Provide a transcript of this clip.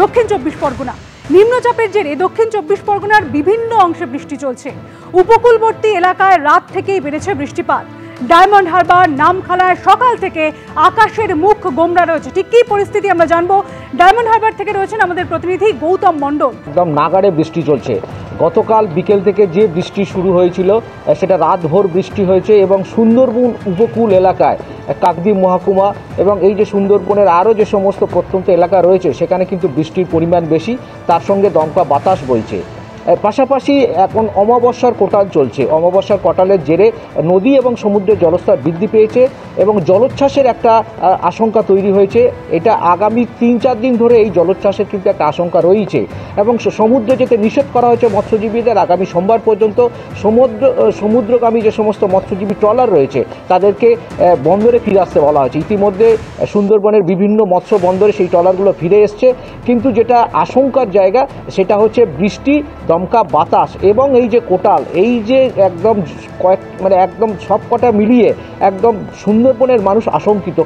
দক্ষিণ চব্বিশ পরগনা। নিম্নচাপের জেরে দক্ষিণ চব্বিশ পরগনার বিভিন্ন অংশে বৃষ্টি চলছে। উপকূলবর্তী এলাকায় রাত থেকেই বেড়েছে বৃষ্টিপাত। ডায়মন্ড হারবার, নামখানায় সকাল থেকে আকাশের মুখ গোমড়া রয়েছে। ঠিক কী পরিস্থিতি আমরা জানবো। ডায়মন্ড হারবার থেকে রয়েছেন আমাদের প্রতিনিধি গৌতম মণ্ডল। একদম নাগাড়ে বৃষ্টি চলছে। গতকাল বিকেল থেকে যে বৃষ্টি শুরু হয়েছিল সেটা রাতভর বৃষ্টি হয়েছে এবং সুন্দরবন উপকূল এলাকায় কাকদ্বীপ মহকুমা এবং এই যে সুন্দরবনের আরও যে সমস্ত প্রত্যন্ত এলাকা রয়েছে সেখানে কিন্তু বৃষ্টির পরিমাণ বেশি, তার সঙ্গে দমকা বাতাস বইছে। পাশাপাশি এখন অমাবস্যার কোটাল চলছে। অমাবস্যার কোটালের জেরে নদী এবং সমুদ্রের জলস্তর বৃদ্ধি পেয়েছে এবং জলোচ্ছ্বাসের একটা আশঙ্কা তৈরি হয়েছে। এটা আগামী 3-4 দিন ধরে এই জলোচ্ছ্বাসের কিন্তু একটা আশঙ্কা রয়েছে এবং সমুদ্রে যেতে নিষেধ করা হয়েছে মৎস্যজীবীদের। আগামী সোমবার পর্যন্ত সমুদ্রগামী যে সমস্ত মৎস্যজীবী ট্রলার রয়েছে তাদেরকে বন্দরে ফিরে আসতে বলা হয়েছে। ইতিমধ্যে সুন্দরবনের বিভিন্ন মৎস্য বন্দরে সেই ট্রলারগুলো ফিরে এসছে, কিন্তু যেটা আশঙ্কার জায়গা সেটা হচ্ছে বৃষ্টি, দমকা বাতাস এবং এই যে কোটাল, এই যে একদম একদম সব কটা মিলিয়ে একদম সুন্দরবনের মানুষ আশঙ্কিত।